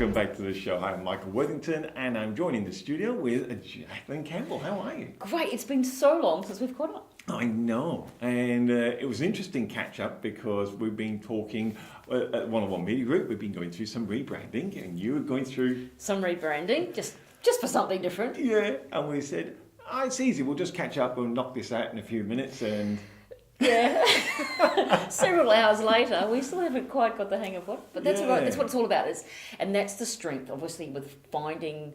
Welcome back to the show. I'm Michael Worthington and I'm joined in the studio with Jacqueline Campbell. How are you? Great. It's been so long since we've caught up. I know. And it was an interesting catch-up because we've been talking at one-on-one media group. We've been going through some rebranding and you were going through... Some rebranding, just for something different. Yeah. And we said, it's easy. We'll just catch up. We'll knock this out in a few minutes and... Yeah. Several hours later, we still haven't quite got the hang of what. But that's all right. That's what it's all about. And that's the strength, obviously, with finding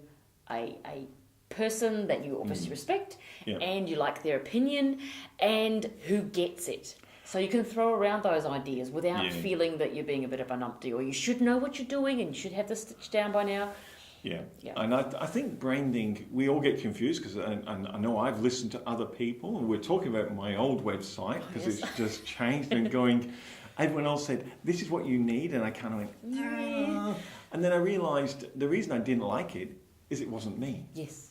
a person that you obviously respect and you like their opinion and who gets it. So you can throw around those ideas without feeling that you're being a bit of a numpty or you should know what you're doing and you should have this stitched down by now. Yeah. And I think branding, we all get confused because I know I've listened to other people and we're talking about my old website because it's just changed and going, everyone else said, this is what you need, and I kind of went, and then I realised the reason I didn't like it is it wasn't me. Yes.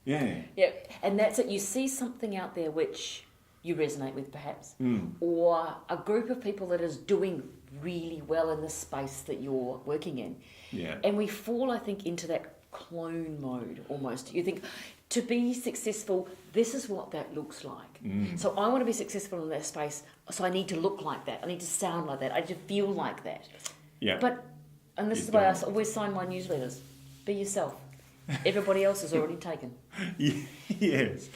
Yeah. Yeah, and that's it. You see something out there which you resonate with perhaps, or a group of people that is doing really well in the space that you're working in. Yeah. And we fall, I think, into that clone mode almost. You think, to be successful, this is what that looks like. So I want to be successful in that space, so I need to look like that. I need to sound like that. I need to feel like that. Yeah. And this is the way I always sign my newsletters. Be yourself. Everybody else is already taken. Yes.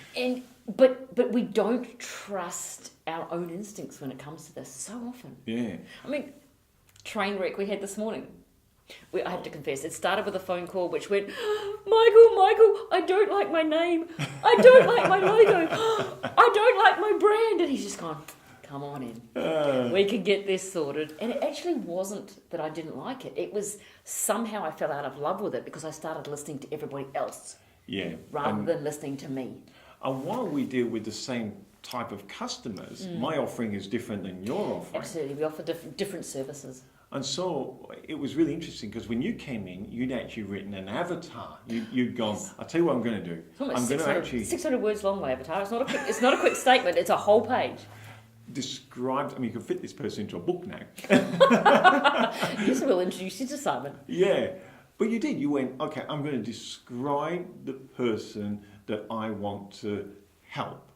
But we don't trust our own instincts when it comes to this so often. Yeah. I mean, train wreck we had this morning. I have to confess, it started with a phone call which went, Michael, I don't like my name. I don't like my logo. I don't like my brand. And he's just gone, come on in. We can get this sorted. And it actually wasn't that I didn't like it. It was somehow I fell out of love with it because I started listening to everybody else rather than listening to me. And while we deal with the same type of customers, my offering is different than your offering. Absolutely, we offer different services. And so it was really interesting because when you came in, you'd actually written an avatar. You'd gone, I'll tell you what I'm going to do. It's almost 600 words long, my avatar. It's not a quick statement, it's a whole page. Described, I mean, you can fit this person into a book now. Yes, we'll introduce you to Simon. Yeah, but you did. You went, okay, I'm going to describe the person that I want to help.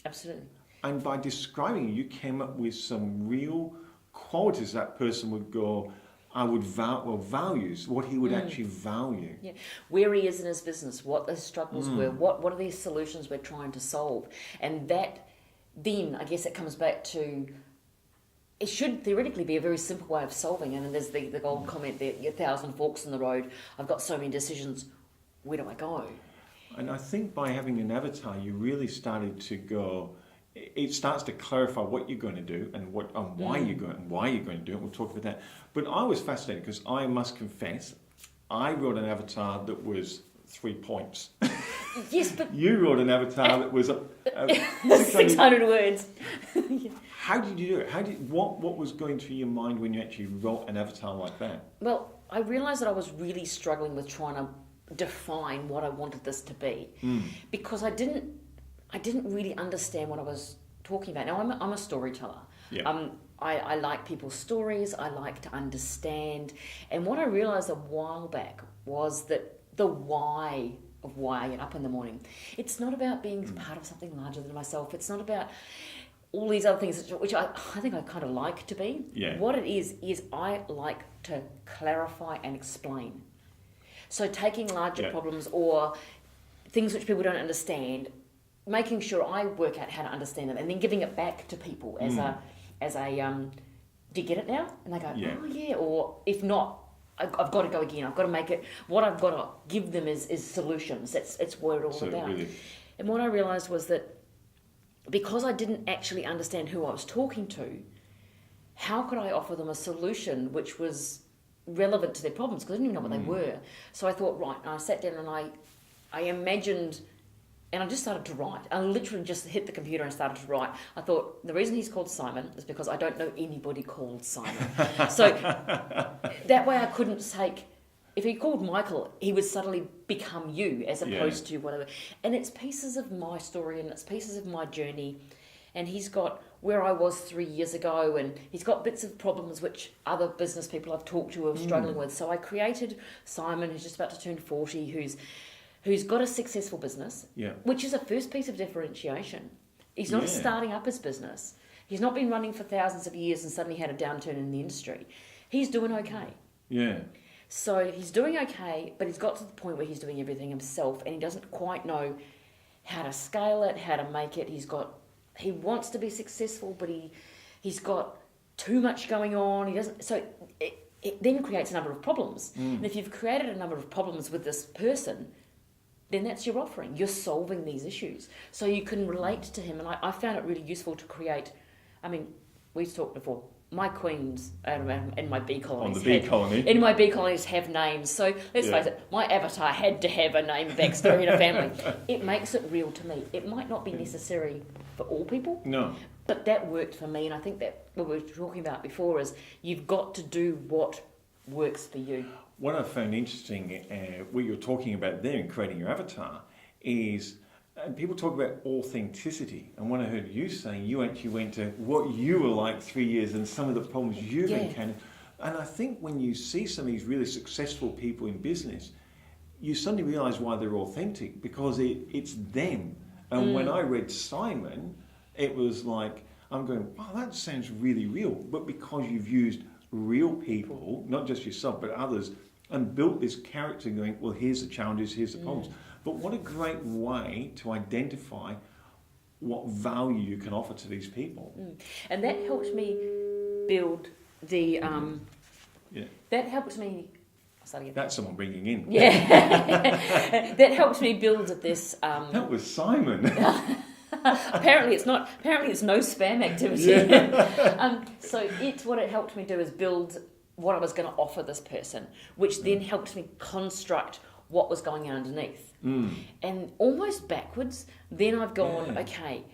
Absolutely. And by describing it, you came up with some real qualities that person would go, I would values, what he would actually value. Yeah, where he is in his business, what his struggles were, what are these solutions we're trying to solve. And that, then, I guess it comes back to, it should theoretically be a very simple way of solving it. And there's the old comment there, 1,000 forks in the road, I've got so many decisions, where do I go? And I think by having an avatar, you really started to go, it starts to clarify what you're going to do and why you're going to do it. We'll talk about that. But I was fascinated because I must confess, I wrote an avatar that was 3 points. Yes, but you wrote an avatar that was 600 words. How did you do it? What was going through your mind when you actually wrote an avatar like that? Well, I realised that I was really struggling with trying to define what I wanted this to be because I didn't really understand what I was talking about. Now, I'm a storyteller. Yeah. I like people's stories. I like to understand. And what I realised a while back was that the why of why I get up in the morning. It's not about being part of something larger than myself. It's not about all these other things, which I think I kind of like to be. Yeah. What it is I like to clarify and explain. So taking larger problems or things which people don't understand, making sure I work out how to understand them, and then giving it back to people as a do you get it now? And they go, oh yeah, or if not, I've got to go again. I've got to make it. What I've got to give them is solutions. It's what it's all about. Really. And what I realised was that because I didn't actually understand who I was talking to, how could I offer them a solution which was relevant to their problems? Because I didn't even know what they were. So I thought, right, and I sat down and I imagined. And I just started to write. I literally just hit the computer and started to write. I thought, the reason he's called Simon is because I don't know anybody called Simon. So that way I couldn't take... If he called Michael, he would suddenly become you as opposed to whatever. And it's pieces of my story and it's pieces of my journey. and he's got where I was 3 years ago, and he's got bits of problems which other business people I've talked to are struggling with. So I created Simon, who's just about to turn 40, who's got a successful business, which is a first piece of differentiation. He's not starting up his business. He's not been running for thousands of years and suddenly had a downturn in the industry. He's doing okay. Yeah. So he's doing okay, but he's got to the point where he's doing everything himself, and he doesn't quite know how to scale it, how to make it. He wants to be successful, but he's got too much going on. He doesn't. So it then creates a number of problems. And if you've created a number of problems with this person, then that's your offering. You're solving these issues. So you can relate to him. And I found it really useful to create, I mean, we've talked before, my queens and my bee colonies. On the bee colony. In my bee colonies have names. So let's face it, my avatar had to have a name, backstory, and a family. It makes it real to me. It might not be necessary for all people. No. But that worked for me. And I think that what we were talking about before is you've got to do what works for you. What I found interesting, what you're talking about there in creating your avatar, is people talk about authenticity. And when I heard you saying you actually went to what you were like 3 years and some of the problems you've encountered. And I think when you see some of these really successful people in business, you suddenly realise why they're authentic, because it's them. And when I read Simon, it was like, I'm going, wow, that sounds really real. But because you've used real people, not just yourself, but others, and built this character going, well, here's the challenges, here's the problems. But what a great way to identify what value you can offer to these people. And that helped me build the... That helped me... That's someone bringing in. Yeah. That helped me build this... That was Simon. Apparently it's not. Apparently it's no spam activity. So what it helped me do is build what I was going to offer this person, which then helped me construct what was going on underneath. And almost backwards, then I've gone, okay,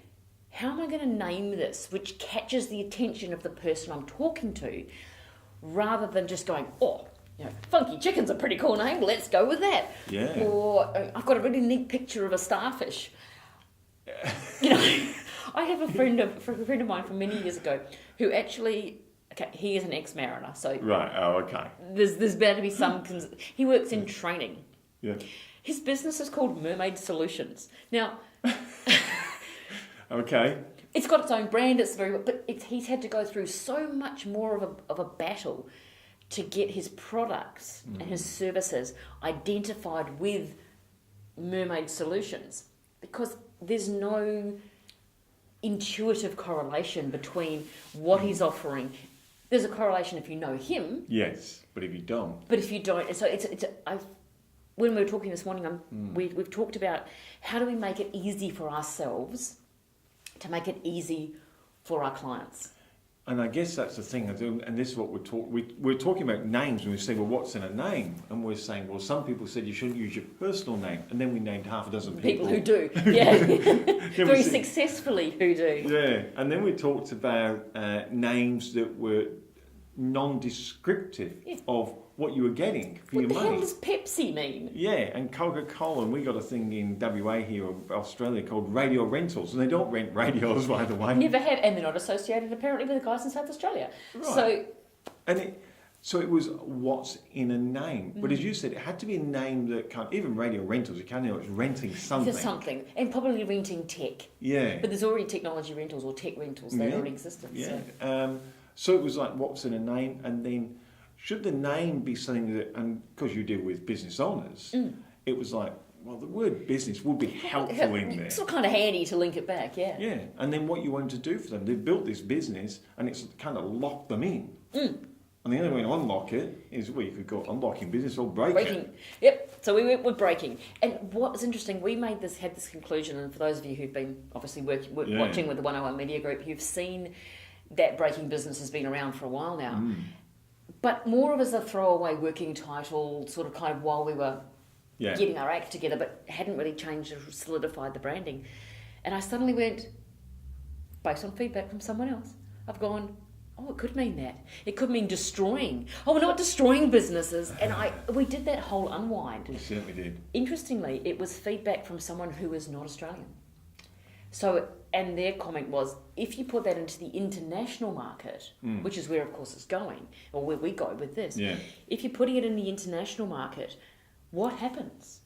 how am I going to name this, which catches the attention of the person I'm talking to, rather than just going, Funky Chicken's a pretty cool name, let's go with that. Yeah. Or I've got a really neat picture of a starfish. I have a friend of mine from many years ago who actually, he is an ex-mariner, so right. Oh, okay. There's bound to be some. He works in training. Yeah. His business is called Mermaid Solutions. Now, okay. It's got its own brand. But he's had to go through so much more of a battle to get his products and his services identified with Mermaid Solutions, because there's no intuitive correlation between what he's offering. There's a correlation if you know him. Yes, but if you don't. But if you don't, so when we were talking this morning, we've talked about how do we make it easy for ourselves to make it easy for our clients. And I guess that's the thing, and this is what we're talking about names, and we say, well, what's in a name? And we're saying, well, some people said you shouldn't use your personal name, and then we named half a dozen people who do, very successfully who do. Yeah, and then we talked about names that were non-descriptive of what you were getting for your money. What the hell does Pepsi mean? Yeah, and Coca-Cola, and we got a thing in WA here, or Australia, called radio rentals, and they don't rent radios, by the way. Never have, and they're not associated apparently with the guys in South Australia. Right. So it was what's in a name. But as you said, it had to be a name that even radio rentals, you can't know it's renting something. There's something, and probably renting tech. Yeah. But there's already technology rentals or tech rentals that already existed. Yeah. So it was like what's in a name, and then should the name be something that, and because you deal with business owners, it was like, well, the word business would be helpful in there. It's all kind of handy to link it back, yeah. Yeah, and then what you wanted to do for them, they built this business, and it's kind of locked them in. And the only way to unlock it is, well, you could go unlocking business or breaking. Yep, so we went with breaking. And what was interesting, we had this conclusion, and for those of you who've been obviously watching with the 101 Media Group, you've seen that breaking business has been around for a while now. But more of as a throwaway working title, sort of kind of while we were getting our act together, but hadn't really changed or solidified the branding. And I suddenly went, based on feedback from someone else, I've gone, oh, it could mean that. It could mean destroying. Oh, we're not destroying businesses. And we did that whole unwind. We certainly did. Interestingly, it was feedback from someone who is not Australian. So, and their comment was, if you put that into the international market, which is where, of course, it's going, or where we go with this, if you're putting it in the international market, what happens?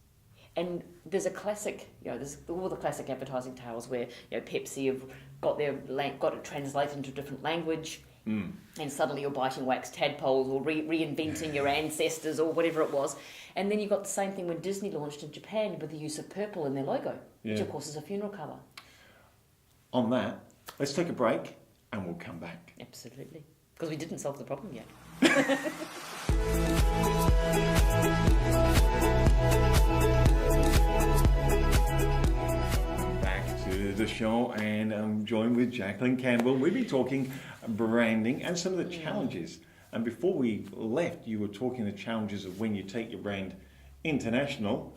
And there's a classic, there's all the classic advertising tales where, Pepsi have got it translated into a different language, and suddenly you're biting wax tadpoles or reinventing your ancestors or whatever it was. And then you got the same thing when Disney launched in Japan with the use of purple in their logo, which of course is a funeral colour. On that, let's take a break and we'll come back. Absolutely. Because we didn't solve the problem yet. Back to the show, and I'm joined with Jacqueline Campbell. We've been talking branding and some of the challenges. And before we left, you were talking the challenges of when you take your brand international.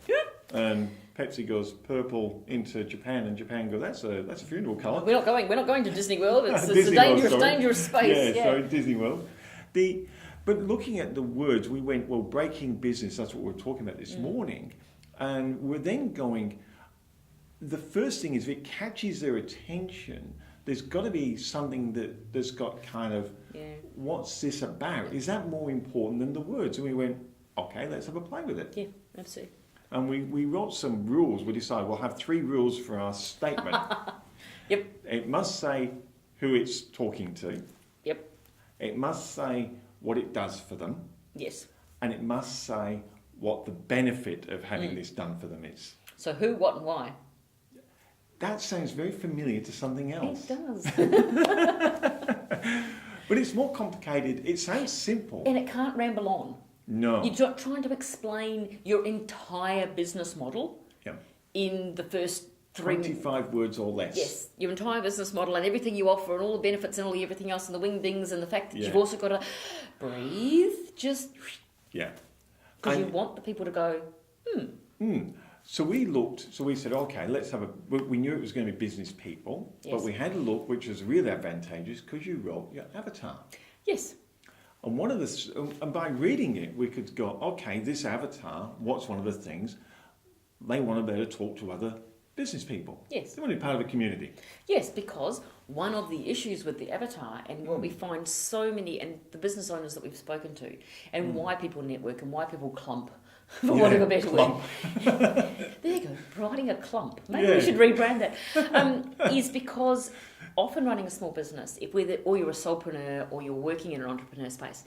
And Pepsi goes purple into Japan, and Japan goes, that's a funeral colour. We're not going to Disney World. It's a dangerous space. Sorry, Disney World. But looking at the words, we went, well, breaking business. That's what we were talking about this morning, and we're then going. The first thing is, if it catches their attention, there's got to be something that's got kind of, what's this about? Is that more important than the words? And we went, okay, let's have a play with it. Yeah, absolutely. And we wrote some rules. We decided we'll have 3 rules for our statement. Yep. It must say who it's talking to. Yep. It must say what it does for them. Yes. And it must say what the benefit of having this done for them is. So who, what, and why? That sounds very familiar to something else. It does. But it's more complicated. It sounds simple. And it can't ramble on. No. You're trying to explain your entire business model in the first 25 words or less. Yes, your entire business model and everything you offer and all the benefits and everything else and the wing-dings and the fact that you've also got to breathe, just... Yeah. Because you want the people to go, So we said, okay, let's have we knew it was going to be business people, but we had a look, which was really advantageous because you wrote your avatar. Yes. And by reading it, we could go, okay, this avatar, what's one of the things? They want to be able to talk to other business people. Yes. They want to be part of a community. Yes, because one of the issues with the avatar and what we find so many, and the business owners that we've spoken to, and why people network and why people clump, for want of a better word. There you go, writing a clump. Maybe we should rebrand that. Is because often running a small business, or you're a solopreneur or you're working in an entrepreneur space,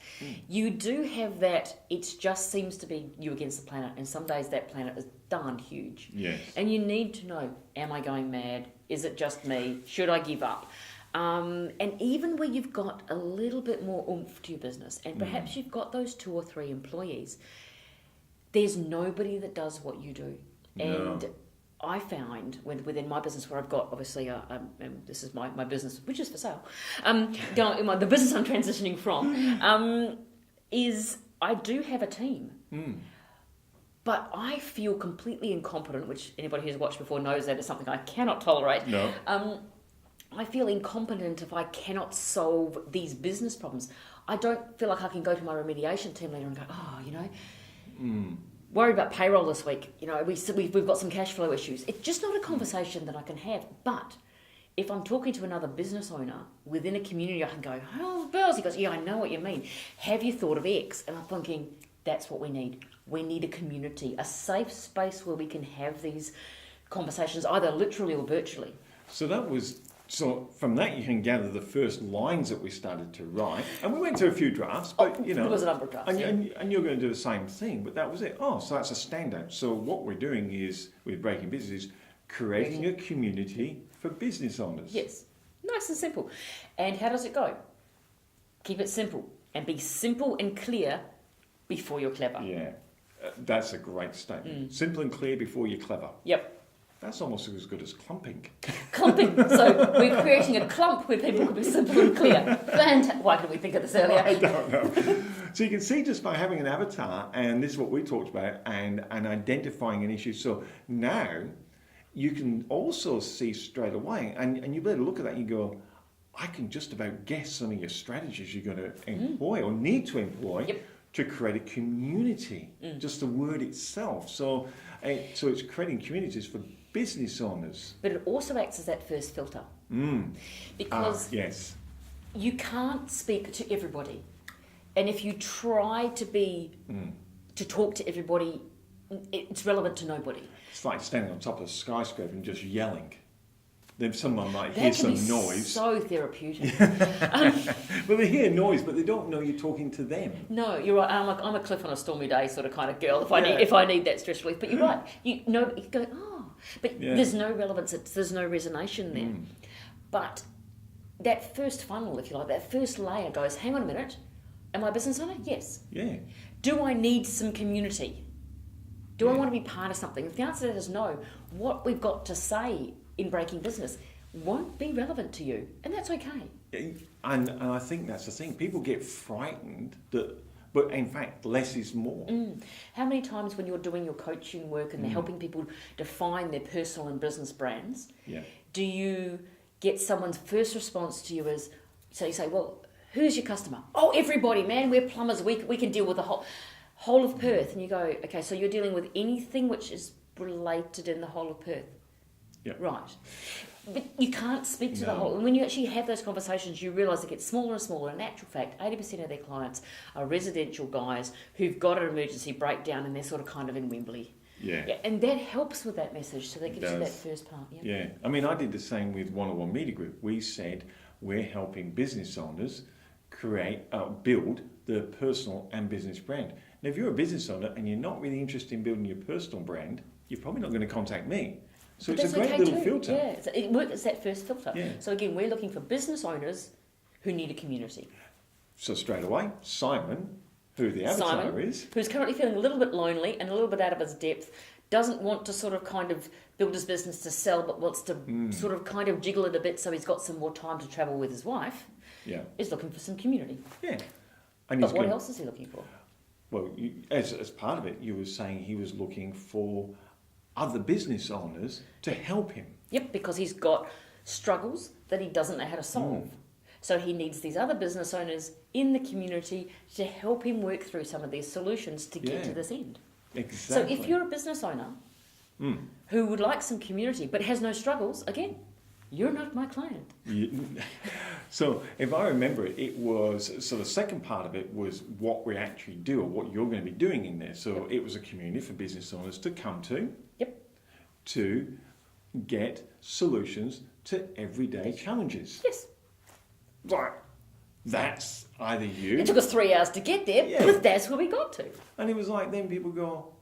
you do have that, it just seems to be you against the planet, and some days that planet is darn huge. Yes. And you need to know, am I going mad? Is it just me? Should I give up? And even where you've got a little bit more oomph to your business, and perhaps you've got those 2 or 3 employees, there's nobody that does what you do. And I found within my business, where I've got obviously this is my business, which is for sale. The business I'm transitioning from is I do have a team, but I feel completely incompetent. Which anybody who's watched before knows that is something I cannot tolerate. No. I feel incompetent if I cannot solve these business problems. I don't feel like I can go to my remediation team leader and go, worried about payroll this week. We've got some cash flow issues. It's just not a conversation that I can have. But if I'm talking to another business owner within a community, I can go, how's bells? He goes, yeah, I know what you mean. Have you thought of X? And I'm thinking, that's what we need. We need a community, a safe space where we can have these conversations, either literally or virtually. So from that you can gather the first lines that we started to write, and we went to a few drafts, but there was a number of drafts, and you're going to do the same thing, but that was it. So that's a standout. So what we're doing is, with Breaking Business, is creating a community for business owners. Yes, nice and simple. And how does it go? Keep it simple, and be simple and clear before you're clever. Yeah, that's a great statement. Simple and clear before you're clever. Yep. That's almost as good as clumping. Clumping. So we're creating a clump where people can be simple and clear. Why didn't we think of this earlier? I don't know. So you can see just by having an avatar, and this is what we talked about, and identifying an issue. So now you can also see straight away, and you better look at that and you go, I can just about guess some of your strategies you're going to employ or need to employ to create a community, just the word itself. So it's creating communities for business owners. But it also acts as that first filter. Because yes. you can't speak to everybody. And if you try to talk to everybody, it's relevant to nobody. It's like standing on top of a skyscraper and just yelling. Then someone might hear some noise. So therapeutic. Well, they hear noise, but they don't know you're talking to them. No, you're right. I'm a cliff on a stormy day sort of kind of girl. If I need that stress relief, but you're right. You go, but there's no relevance. There's no resonation there. But that first funnel, if you like, that first layer goes. Hang on a minute. Am I a business owner? Yes. Yeah. Do I need some community? Do I want to be part of something? If the answer to that is no, what we've got to say in breaking business won't be relevant to you, and that's okay. And I think that's the thing. People get frightened but in fact, less is more. How many times when you're doing your coaching work and they're helping people define their personal and business brands, do you get someone's first response to you as, so you say, well, who's your customer? Oh, everybody, man, we're plumbers, we can deal with the whole of Perth. And you go, okay, so you're dealing with anything which is related in the whole of Perth. Yeah. Right. But you can't speak to the whole. And when you actually have those conversations, you realise it gets smaller and smaller. In actual fact, 80% of their clients are residential guys who've got an emergency breakdown and they're sort of kind of in Wembley. Yeah. And that helps with that message. So that gives you that first part. Yeah. I mean, I did the same with One-on-One Media Group. We said we're helping business owners build their personal and business brand. Now, if you're a business owner and you're not really interested in building your personal brand, you're probably not going to contact me. So but it's a great little filter. Yeah, it works as that first filter. Yeah. So again, we're looking for business owners who need a community. So straight away, Simon, who the avatar is, who's currently feeling a little bit lonely and a little bit out of his depth, doesn't want to sort of kind of build his business to sell, but wants to sort of kind of jiggle it a bit so he's got some more time to travel with his wife. Yeah, is looking for some community. Yeah, but what else is he looking for? Well, as part of it, you were saying he was looking for other business owners to help him. Yep, because he's got struggles that he doesn't know how to solve. So he needs these other business owners in the community to help him work through some of these solutions to get to this end. Exactly. So if you're a business owner who would like some community but has no struggles, again, you're not my client. So if I remember it was, so the second part of it was what we actually do or what you're going to be doing in there. So it was a community for business owners to come to. Yep. To get solutions to everyday challenges. Yes. Right. That's either you. It took us 3 hours to get there, but that's where we got to. And it was like, then people go,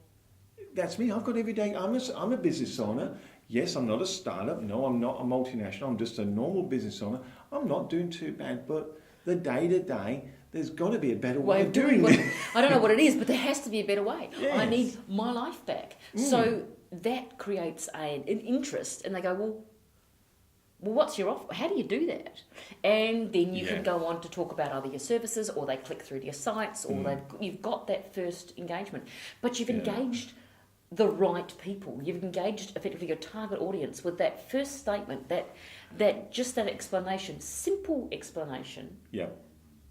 that's me. I've got everyday, I'm a business owner. Yes, I'm not a startup. No, I'm not a multinational. I'm just a normal business owner. I'm not doing too bad, but the day-to-day, there's got to be a better way of doing it. I don't know what it is, but there has to be a better way. Yes. I need my life back. So that creates an interest, and they go, well, what's your offer? How do you do that? And then you can go on to talk about either your services, or they click through to your sites, or you've got that first engagement. But you've engaged the right people. You've engaged effectively your target audience with that first statement, that explanation, simple explanation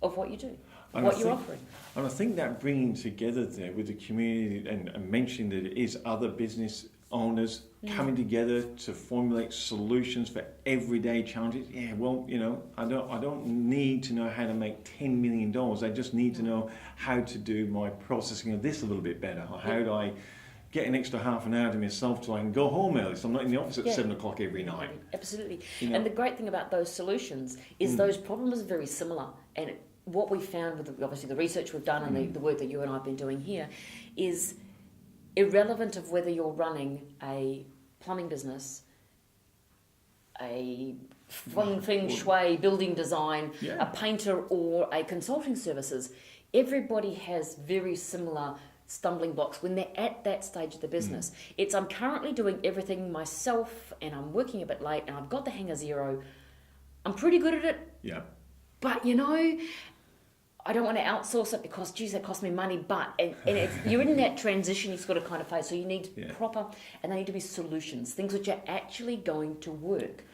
of what you do, what you're offering. And I think that bringing together there with the community and mentioning that it is other business owners coming together to formulate solutions for everyday challenges. Yeah, well, I don't need to know how to make $10 million. I just need to know how to do my processing of this a little bit better. Or how do I get an extra half an hour to myself so I can go home early, so I'm not in the office at 7 o'clock every night. Absolutely. And the great thing about those solutions is those problems are very similar. And what we found with obviously the research we've done and the work that you and I have been doing here is irrelevant of whether you're running a plumbing business, a feng shui building design, a painter, or a consulting services. Everybody has very similar stumbling blocks when they're at that stage of the business. It's I'm currently doing everything myself and I'm working a bit late and I've got the hang of zero. I'm pretty good at it. Yeah. But I don't want to outsource it because geez, that costs me money. But you're in that transition sort of kind of phase. So you need proper, and they need to be solutions, things which are actually going to work.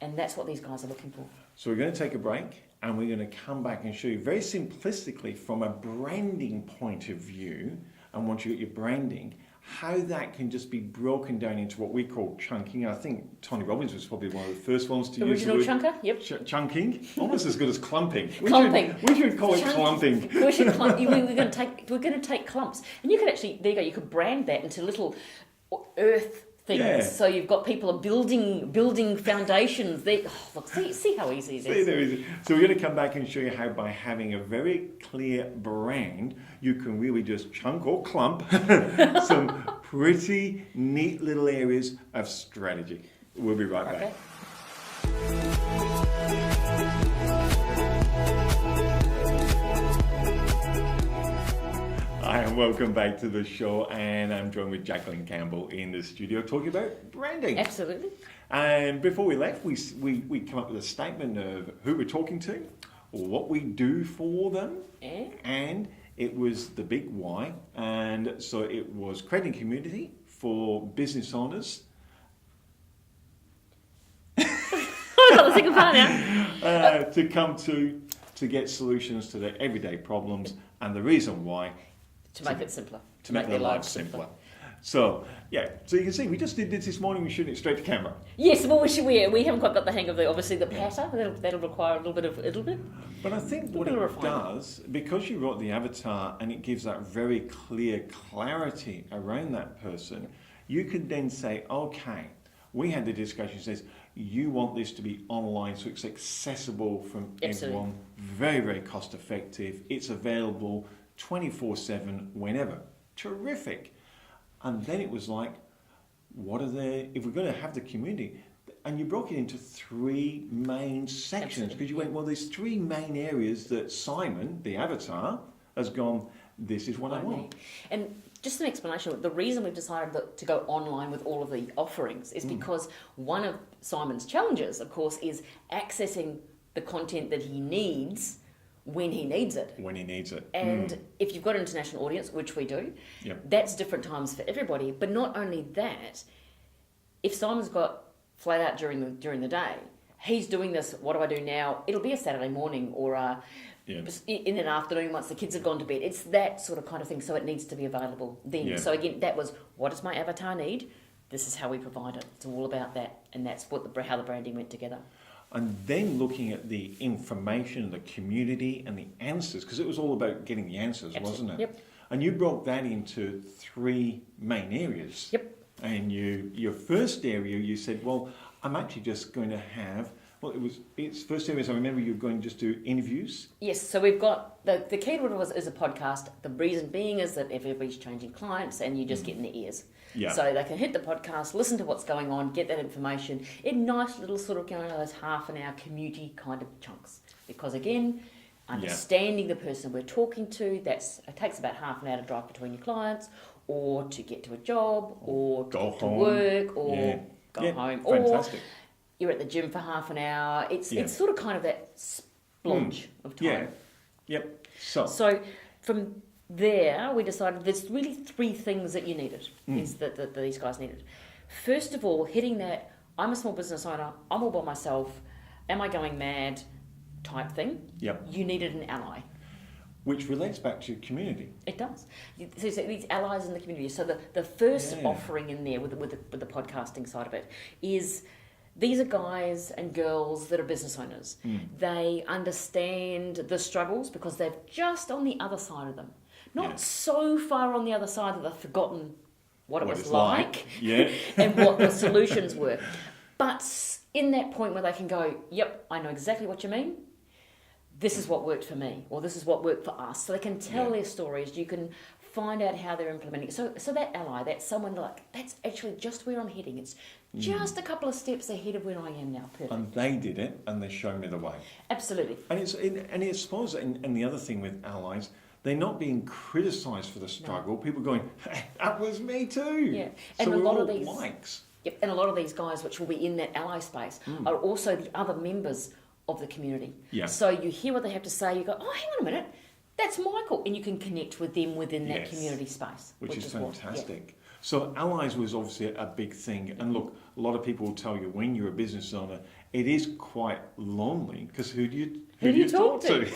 And that's what these guys are looking for. So we're going to take a break and we're going to come back and show you very simplistically from a branding point of view, and once you get your branding, how that can just be broken down into what we call chunking. I think Tony Robbins was probably one of the first ones to use the Original word chunker, yep. Chunking, almost as good as clumping. Clumping. We should call it clumping. We should clump. We're going to take clumps, and you could actually there you go. You could brand that into little earth things. Yeah. So you've got people are building foundations. They look, see how easy it is. So we're going to come back and show you how by having a very clear brand, you can really just chunk or clump some pretty neat little areas of strategy. We'll be right back. Hi and welcome back to the show, and I'm joined with Jacqueline Campbell in the studio talking about branding. Absolutely. And before we left, we come up with a statement of who we're talking to, what we do for them, and it was the big why. And so it was creating community for business owners. I've got the second part now. To come to get solutions to their everyday problems, and the reason why. To make it simpler. To make their lives simpler. So, yeah, so you can see, we just did this morning, we shooting it straight to camera. Yes, well, we haven't quite got the hang of the patter. That'll require a little bit. But I think what it does, because you wrote the avatar and it gives that very clear clarity around that person, you can then say, okay, we had the discussion, says, you want this to be online so it's accessible from everyone, very, very cost effective, it's available 24/7 whenever. Terrific. And then it was like, if we're going to have the community, and you broke it into three main sections, because you went, well, there's three main areas that Simon, the avatar, has gone, this is what I want. And just an explanation, the reason we've decided to go online with all of the offerings is because one of Simon's challenges, of course, is accessing the content that he needs when he needs it. And if you've got an international audience, which we do, that's different times for everybody. But not only that, if Simon's got flat out during the day, he's doing this, what do I do now? It'll be a Saturday morning or in an afternoon once the kids have gone to bed. It's that sort of kind of thing, so it needs to be available then. Yeah. So again, that was, what does my avatar need? This is how we provide it. It's all about that, and that's how the branding went together. And then looking at the information, the community, and the answers, because it was all about getting the answers, wasn't it? Yep. And you broke that into three main areas. Yep. And your first area, you said, well, I'm actually just going to have, its first area, I remember you were going to just do interviews. Yes, so we've got, the key to it is a podcast. The reason being is that everybody's changing clients and you just get in their ears. Yeah. So they can hit the podcast, listen to what's going on, get that information in nice little sort of those half an hour community kind of chunks. Because again, understanding the person we're talking to, it takes about half an hour to drive between your clients, or to get to a job, or to work, or go home, fantastic. Or you're at the gym for half an hour. It's sort of kind of that splodge of time. Yeah. Yep. So from there, we decided there's really three things that you needed, is that these guys needed. First of all, hitting that, I'm a small business owner, I'm all by myself, am I going mad type thing. Yep. You needed an ally. Which relates back to community. It does. So these allies in the community. So the first offering in there with the podcasting side of it is, these are guys and girls that are business owners. They understand the struggles because they're just on the other side of them. Not so far on the other side that they've forgotten what it was like. And what the solutions were. But in that point where they can go, yep, I know exactly what you mean. This is what worked for me, or this is what worked for us. So they can tell their stories. You can find out how they're implementing. So that ally, that's someone like, that's actually just where I'm heading. It's just a couple of steps ahead of where I am now. Perfect. And they did it, and they showed me the way. Absolutely. And it's suppose, and the other thing with allies, they're not being criticised for the struggle. No. People going, hey, that was me too. Yeah, and so a lot of these likes. Yep, and a lot of these guys, which will be in that ally space, are also the other members of the community. Yeah. So you hear what they have to say, you go, oh, hang on a minute, that's Michael, and you can connect with them within that community space, which is fantastic. So allies was obviously a big thing, and look, a lot of people will tell you when you're a business owner, it is quite lonely because who do you talk to?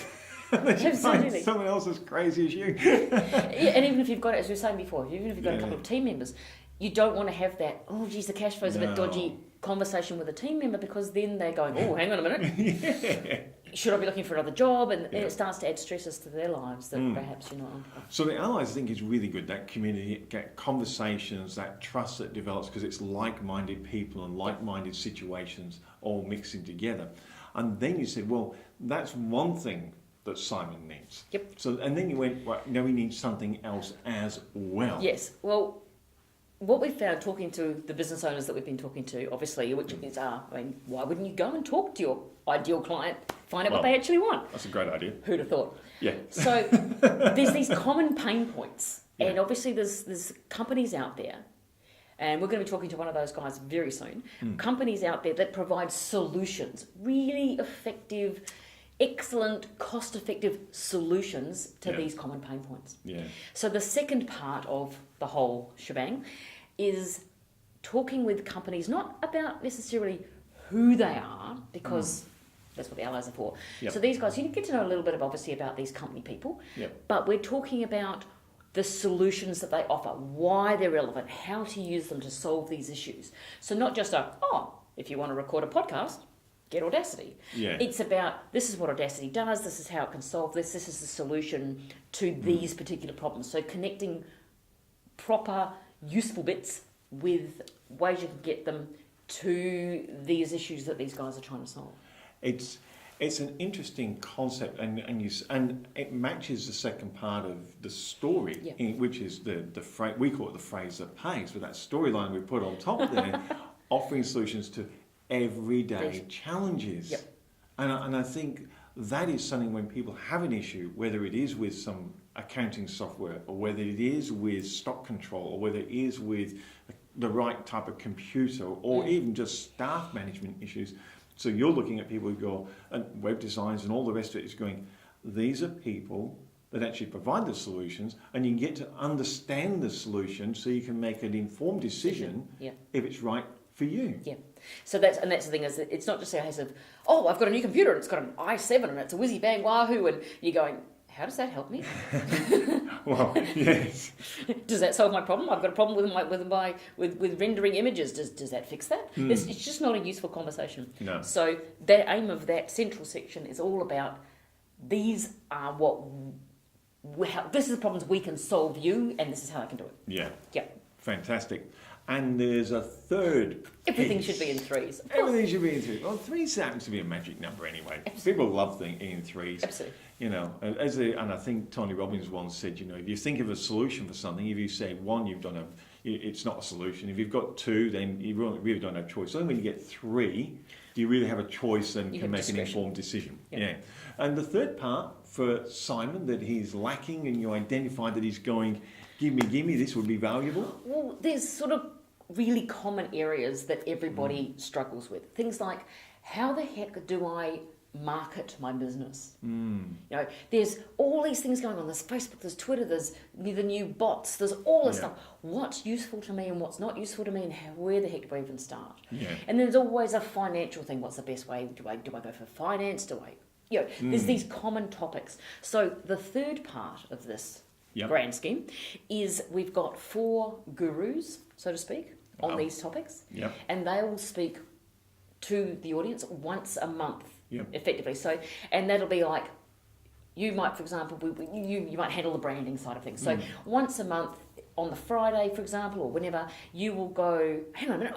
Unless you find Absolutely. someone else as crazy as you. Yeah, and even if you've got, as we were saying before, even if you've got a Yeah. couple of team members, you don't want to have that, oh, geez, the cash flow's a bit No. dodgy conversation with a team member, because then they're going, oh, hang on a minute, Yeah. should I be looking for another job? And it starts to add stresses to their lives that perhaps you're not on. So the allies, I think, is really good. That community, that conversations, that trust that develops, because it's like-minded people and like-minded situations all mixing together. And then you said, well, that's one thing that Simon needs. Yep. So, and then you went, right, now we need something else as well. Yes, well, what we've found talking to the business owners that we've been talking to, obviously, which is, why wouldn't you go and talk to your ideal client, find out what they actually want? That's a great idea. Who'd have thought? Yeah. So there's these common pain points, and Yeah. obviously there's companies out there, and we're going to be talking to one of those guys very soon, companies out there that provide solutions, really effective, excellent, cost-effective solutions to these common pain points. Yeah. So the second part of the whole shebang is talking with companies, not about necessarily who they are, because that's what the allies are for. Yep. So these guys, you get to know a little bit of, obviously, about these company people, Yep. but we're talking about the solutions that they offer, why they're relevant, how to use them to solve these issues. So not just if you want to record a podcast, get Audacity. Yeah. It's about, this is what Audacity does, this is how it can solve this is the solution to these particular problems. So connecting proper, useful bits with ways you can get them to these issues that these guys are trying to solve. It's an interesting concept, and it matches the second part of the story, Yeah. which is the phrase, we call it the phrase that pays, but that storyline we put on top there, offering solutions to everyday challenges. Yep. And I think that is something when people have an issue, whether it is with some accounting software, or whether it is with stock control, or whether it is with the right type of computer, or even just staff management issues. So you're looking at people who go, and web designs and all the rest of it is going, these are people that actually provide the solutions, and you get to understand the solution so you can make an informed decision if it's right for you. Yeah. So that's the thing, is that it's not just a case of, oh, I've got a new computer and it's got an i7 and it's a whizzy bang wahoo, and you're going, how does that help me? Well, yes. Does that solve my problem? I've got a problem with rendering images. Does that fix that? It's just not a useful conversation. No. So the aim of that central section is all about, these are this is the problems we can solve you, and this is how I can do it. Yeah. Yeah. Fantastic. And there's a third Everything piece. should be in threes. Everything should be in threes. Well, threes happens to be a magic number anyway. Absolutely. People love thinking in threes. Absolutely. You know, and I think Tony Robbins once said, you know, if you think of a solution for something, if you say one, it's not a solution. If you've got two, then you really don't have a choice. Only when you get three, do you really have a choice and You can have make an discretion. informed decision. Yeah. Yeah. And the third part for Simon that he's lacking, and you identify that he's going, give me, this would be valuable. Well, there's sort of really common areas that everybody struggles with. Things like, how the heck do I market my business? You know, there's all these things going on. There's Facebook, there's Twitter, there's the new bots, there's all this stuff. What's useful to me and what's not useful to me, and where the heck do I even start? Yeah. And there's always a financial thing. What's the best way? Do I go for finance? There's these common topics. So the third part of this grand scheme is, we've got 4 gurus, so to speak, on these topics. Yep. And they will speak to the audience once a month, Yep. effectively. So, and that'll be like, you might, for example, you might handle the branding side of things. So once a month, on the Friday, for example, or whenever, you will go, hang on a minute,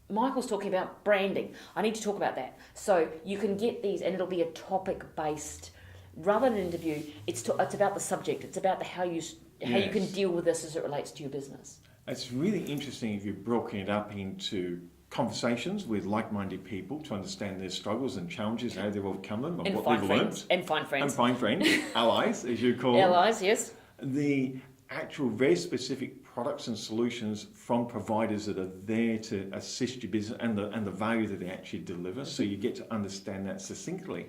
Michael's talking about branding. I need to talk about that. So you can get these, and it'll be a topic-based, rather than an interview, it's about the subject. It's about how you can deal with this as it relates to your business. It's really interesting if you've broken it up into conversations with like-minded people to understand their struggles and challenges, how they've overcome them, and what they've learned. And find friends. And find friends, allies, as you call them. Allies, yes. The actual very specific products and solutions from providers that are there to assist your business, and the value that they actually deliver, so you get to understand that succinctly.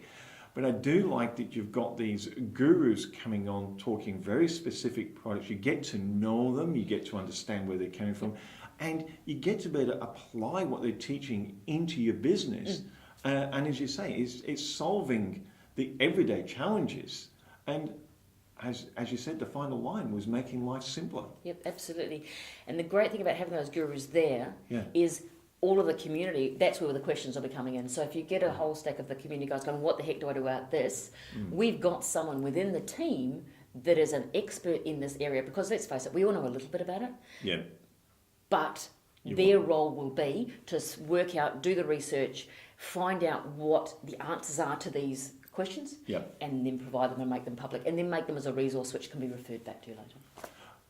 But I do like that you've got these gurus coming on talking very specific products. You get to know them, you get to understand where they're coming from, and you get to be able to apply what they're teaching into your business. And as you say, it's solving the everyday challenges And as you said, the final line was making life simpler. Yep, absolutely. And the great thing about having those gurus there Yeah. is all of the community, that's where the questions will be coming in. So if you get a whole stack of the community guys going, what the heck do I do about this? We've got someone within the team that is an expert in this area, because let's face it, we all know a little bit about it. Yeah. But their role will be to work out, do the research, find out what the answers are to these questions, and then provide them and make them public, and then make them as a resource which can be referred back to later.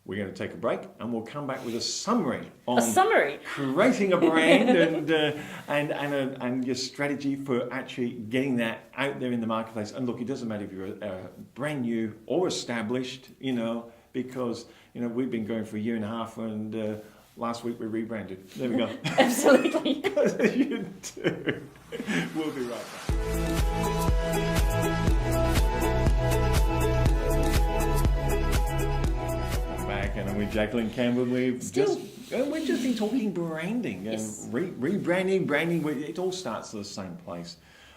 We're going to take a break, and we'll come back with a summary on creating a brand and your strategy for actually getting that out there in the marketplace. And look, it doesn't matter if you're brand new or established, because we've been going for a year and a half, and last week we rebranded. There we go. Absolutely. You do. We'll be right back. And I'm with Jacqueline Campbell. We've just been talking branding and rebranding, branding. It all starts at the same place.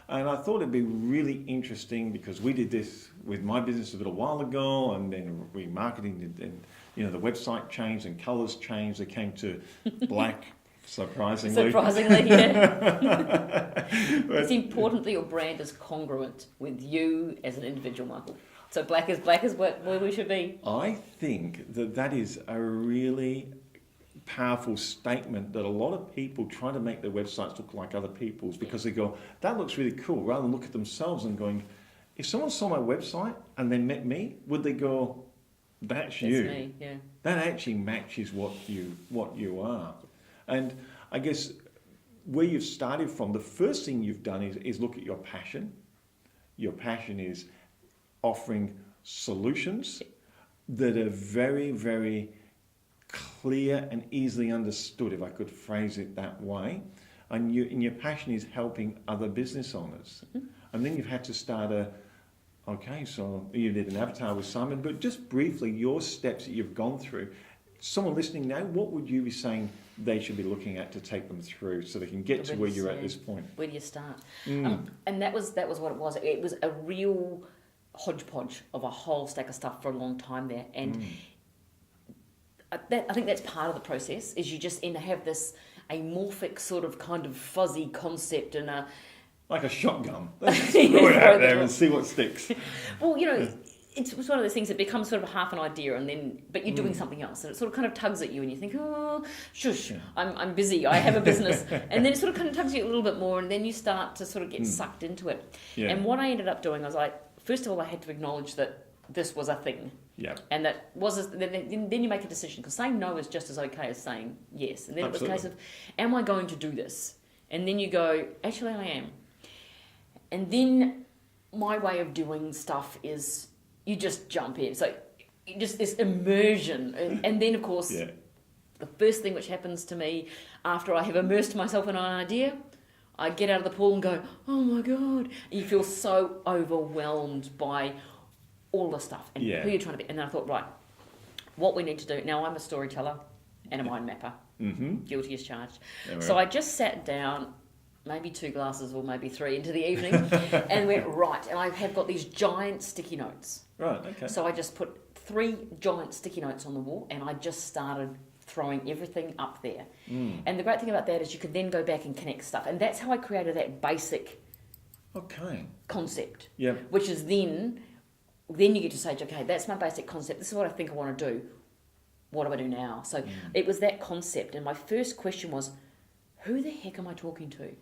And I thought it'd be really interesting, because we did this with my business a little while ago, and then remarketing, and the website changed and colours changed. They came to black. Surprisingly, yeah. It's important that your brand is congruent with you as an individual, Michael. So black is where we should be. I think that is a really powerful statement, that a lot of people try to make their websites look like other people's, because they go, that looks really cool, rather than look at themselves and going, if someone saw my website and they met me, would they go, that's you? Me, yeah. That actually matches what you are. And I guess where you've started from, the first thing you've done is look at your passion. Your passion is offering solutions that are very, very clear and easily understood, if I could phrase it that way. And your passion is helping other business owners. Mm-hmm. And then you've had to start so you did an avatar with Simon, but just briefly, your steps that you've gone through. Someone listening now, what would you be saying they should be looking at to take them through so they can get to where you're at this point? Where do you start? And that was what it was. It was a real hodgepodge of a whole stack of stuff for a long time there. And I think that's part of the process, is you just have this amorphic sort of kind of fuzzy concept and a... Like a shotgun. Let's just throw it out there and see what sticks. Well, it's one of those things that becomes sort of half an idea, but you're doing something else, and it sort of kind of tugs at you, and you think, oh, shush, I'm busy, I have a business, and then it sort of kind of tugs you a little bit more, and then you start to sort of get sucked into it. Yeah. And what I ended up doing, I was like, first of all, I had to acknowledge that this was a thing. Yeah. And that then you make a decision, because saying no is just as okay as saying yes. And then Absolutely. It was a case of, am I going to do this? And then you go, actually, I am. And then my way of doing stuff is you just jump in. So just this immersion. And then, of course, the first thing which happens to me after I have immersed myself in an idea, I get out of the pool and go, oh my God. And you feel so overwhelmed by all the stuff and who you're trying to be. And then I thought, right, what we need to do. Now, I'm a storyteller and a mind mapper. Mm-hmm. Guilty as charged. Yeah, so I just sat down, maybe 2 glasses or maybe 3 into the evening, and went, right. And I have got these giant sticky notes. Right, okay. So I just put 3 giant sticky notes on the wall, and I just started throwing everything up there. And the great thing about that is you can then go back and connect stuff. And that's how I created that basic concept. Yeah. Which is then you get to say, okay, that's my basic concept. This is what I think I want to do. What do I do now? So it was that concept. And my first question was, who the heck am I talking to?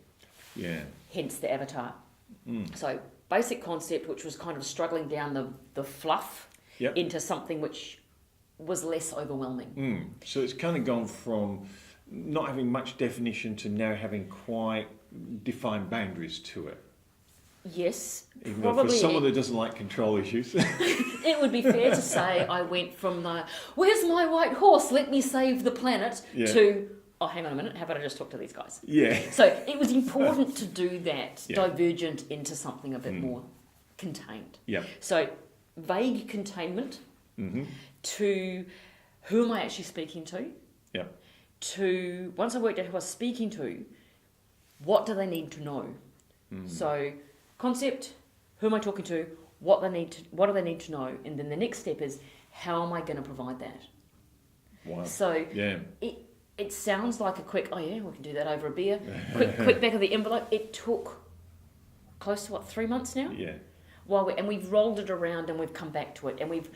Yeah. Hence the avatar. So basic concept, which was kind of struggling down the fluff into something which was less overwhelming. So it's kind of gone from not having much definition to now having quite defined boundaries to it. Yes, even probably. For someone that doesn't like control issues. It would be fair to say I went from the, where's my white horse, let me save the planet, to, oh, hang on a minute, how about I just talk to these guys? Yeah. So it was important to do that, divergent into something a bit more contained. Yeah. So vague containment to who am I actually speaking to? Yeah. To, once I worked out who I was speaking to, what do they need to know? So concept, who am I talking to? what do they need to know, and then the next step is how am I going to provide that? Wow. So Yeah. it sounds like a quick, oh yeah, we can do that over a beer. quick back of the envelope. It took close to 3 months now. Yeah. And we've rolled it around and we've come back to it and we've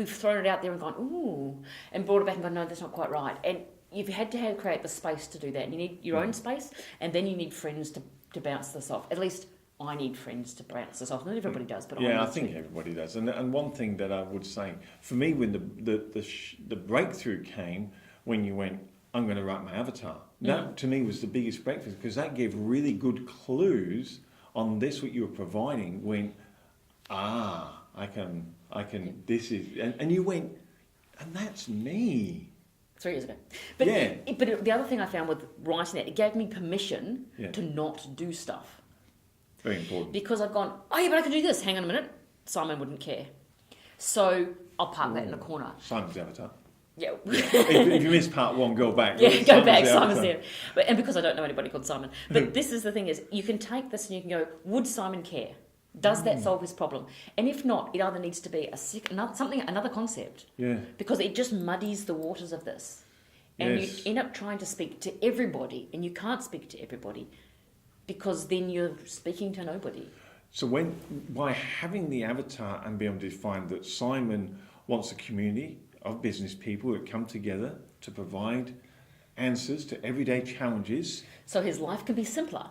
thrown it out there and gone ooh, and brought it back and gone, no, that's not quite right. And you've had to create the space to do that. You need your own space, and then you need friends to bounce this off. At least I need friends to bounce this off. Not everybody does, but I think everybody does. And one thing that I would say, for me, when the breakthrough came, when you went, I'm going to write my avatar. That to me was the biggest breakthrough, because that gave really good clues on this what you were providing. When I can. This is, and you went, and that's me. 3 years ago. But but the other thing I found with writing it gave me permission to not do stuff. Very important. Because I've gone, oh yeah, but I can do this. Hang on a minute. Simon wouldn't care. So I'll park that in the corner. Simon's avatar. Yeah. if you missed part 1, go back. Yeah, go back. Simon's there. And because I don't know anybody called Simon. But this is the thing is, you can take this and you can go, would Simon care? Does that solve his problem? And if not, it either needs to be another concept. Yeah. Because it just muddies the waters of this. And you end up trying to speak to everybody, and you can't speak to everybody because then you're speaking to nobody. So by having the avatar and being able to find that Simon wants a community of business people that come together to provide answers to everyday challenges. So his life can be simpler.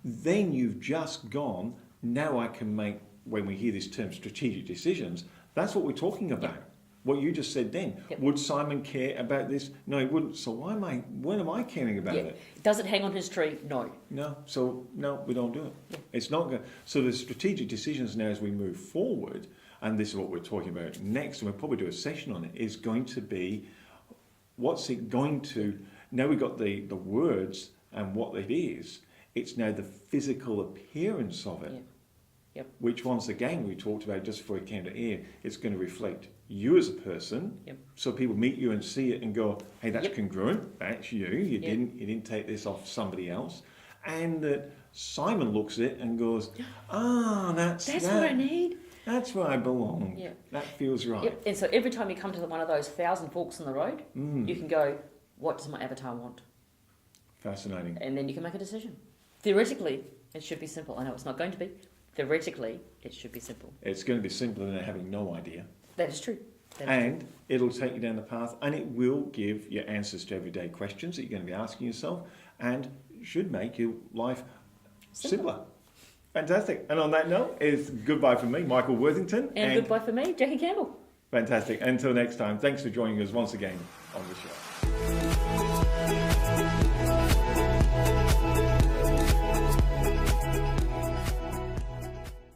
Then you've just gone, now I can make, when we hear this term strategic decisions, that's what we're talking about. Yep. What you just said then. Yep. Would Simon care about this? No, he wouldn't. So when am I caring about it? Does it hang on his tree? No. No. So no, we don't do it. Yep. It's not going. So the strategic decisions now as we move forward, and this is what we're talking about next, and we'll probably do a session on it, is going to be, what's it going to, now we've got the words and what it is, it's now the physical appearance of it. Yep. Which once again we talked about just before it came to air, it's going to reflect you as a person. Yep. So people meet you and see it and go, hey, that's congruent, that's you. You didn't take this off somebody else. And that Simon looks at it and goes, that's what I need. That's where I belong. Yep. That feels right. Yep. And so every time you come to one of those 1,000 forks in the road, you can go, what does my avatar want? Fascinating. And then you can make a decision. Theoretically, it should be simple. I know it's not going to be. Theoretically, it should be simple. It's going to be simpler than having no idea. That is true. It'll take you down the path, and it will give you answers to everyday questions that you're going to be asking yourself, and should make your life simpler. Fantastic. And on that note, it's goodbye from me, Michael Worthington. And goodbye for me, Jacqueline Campbell. Fantastic. Until next time, thanks for joining us once again on the show.